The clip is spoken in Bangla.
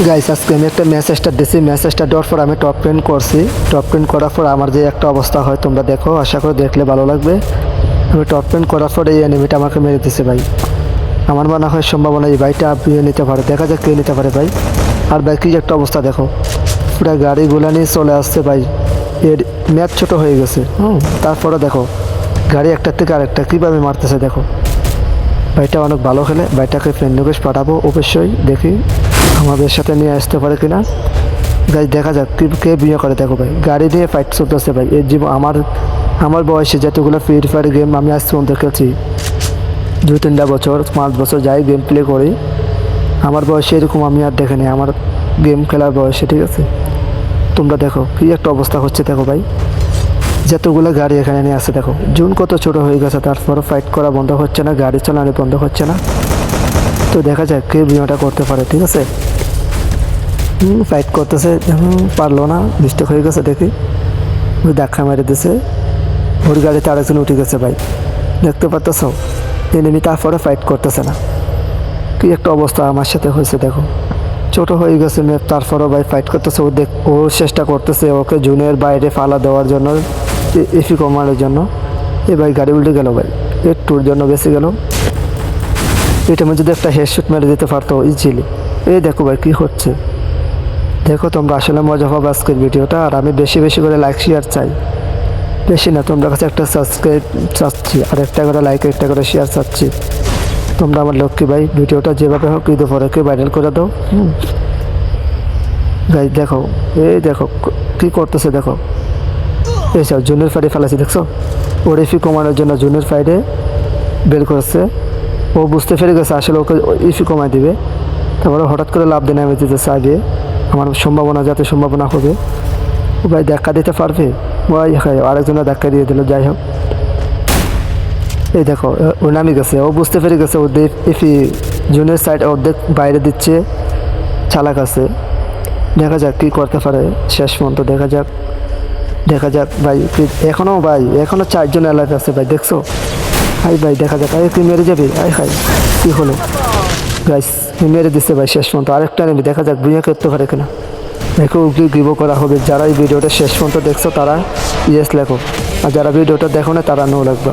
গাইস আজকে আমি একটা ম্যাচ স্টার্ট দিয়েছি। ম্যাচ স্টার্ট দেওয়ার পর আমি টপ 10 করছি। টপ 10 করার পর আমার যে একটা অবস্থা হয় তোমরা দেখো, আশা করে দেখলে ভালো লাগবে। আমি টপ 10 করার পর এই এনিমিটা আমাকে মেরে দিছে ভাই। আমার মনে হয় সম্ভাবনা এই বাইটা আপনিও নিতে পারে, দেখা যাক কে নিতে পারে ভাই। আর ভাই কি একটা অবস্থা দেখো, পুরো গাড়িগুলো নিয়ে চলে আসছে ভাই। এর ম্যাচ ছোট হয়ে গেছে। তারপরে দেখো গাড়ি একটার থেকে আরেকটা কীভাবে মারতেছে দেখো। ভাইটা অনেক ভালো খেলে, ভাইটাকে ফ্রেন্ড রিকোয়েস্ট পাঠাবো অবশ্যই, দেখি আমাদের সাথে নিয়ে আসতে পারে কিনা। গাই দেখা যাক কে বিয়ে করে। দেখো ভাই গাড়ি দিয়ে ফাইট চলতেছে ভাই। এর জীবন আমার বয়সে যতগুলো ফ্রি ফায়ার গেম আমি আজ পর্যন্ত খেলছি, 2-3 বছর 5 বছর যাই গেম প্লে করি, আমার বয়সে এরকম আমি আর দেখিনি আমার গেম খেলার বয়সে, ঠিক আছে। তোমরা দেখো কী একটা অবস্থা হচ্ছে দেখো ভাই, যতগুলো গাড়ি এখানে নিয়ে আসে দেখো। জুন কত ছোট হয়ে গেছে, তারপরও ফাইট করা বন্ধ হচ্ছে না, গাড়ি চালানো বন্ধ হচ্ছে না। তো দেখা যাক কে বিমাটা করতে পারে, ঠিক আছে। ফাইট করতেছে, পারলো না, মিস্টেক হয়ে গেছে দেখি। ওই ধাক্কা মেরে দিছে, ওর গাড়িতে আরেকজন উঠে গেছে ভাই, দেখতে পারতেছ। এনিমি তারপরে ফাইট করতেছে না। কি একটা অবস্থা আমার সাথে হয়েছে দেখো, ছোট হয়ে গেছে ম্যাপ, তারপরও ভাই ফাইট করতেছে। ও চেষ্টা করতেছে ওকে জুনের বাইরে ফালা দেওয়ার জন্য, এফি কমানোর জন্য। এ ভাই গাড়ি উল্টে গেল ভাই, একটুর জন্য বেঁচে গেল। এটা আমি যদি একটা হেডশট মেরে দিতে পারতো ইজিলি। এই দেখো ভাই কি হচ্ছে দেখো। তোমরা আসলে মজা পাবো আজকের ভিডিওটা। আর আমি বেশি বেশি করে লাইক শেয়ার চাই, বেশি না, তোমরা কাছে একটা সাবস্ক্রাইব চাচ্ছি, আর একটা করে লাইক একটা করে শেয়ার চাচ্ছি। তোমরা আমার লক্ষ্মী ভাই, ভিডিওটা যেভাবে হোক ঈদ পরে ভাইরাল করে দাও। গাইজ দেখো, এই দেখো কী করতেছে দেখো। এইসব জুনের ফাইডে ফেলাছি দেখছো, ওর এফি কমানোর জন্য জুনের ফাইডে বের করেছে। ও বুঝতে পেরে গেছে আসলে ওকে ইফি কমায় দিবে, তারপরে হঠাৎ করে লাভ দিয়ে নামে দিতেছে আগে। আমার সম্ভাবনা যাতে সম্ভাবনা হবে, ও ভাই ধাক্কা দিতে পারবে ভাই। আরেকজনের ধাক্কা দিয়ে দিল, যাই হোক। এই দেখো ও নামে গেছে, ও বুঝতে পেরে গেছে ওদের ইফি জুনের সাইড অর্ধেক বাইরে দিচ্ছে, চালাক আছে। দেখা যাক কী করতে পারে শেষ পর্যন্ত, দেখা যাক ভাই। এখনও 4 জন এলাকা আছে ভাই, দেখছো ভাই দেখা যাক। তুই মেরে যাবি, কী হলো গাইস, মেরে দিচ্ছে ভাই শেষ পর্যন্ত। আরেকটা নেবি, দেখা যাক বিয়ে করতে পারে কিনা। দেখো গিভও করা হবে। যারা এই ভিডিওটা শেষ পর্যন্ত দেখছো তারা ইয়েস লেখো, আর যারা ভিডিওটা দেখো না তারা নো লাগবে।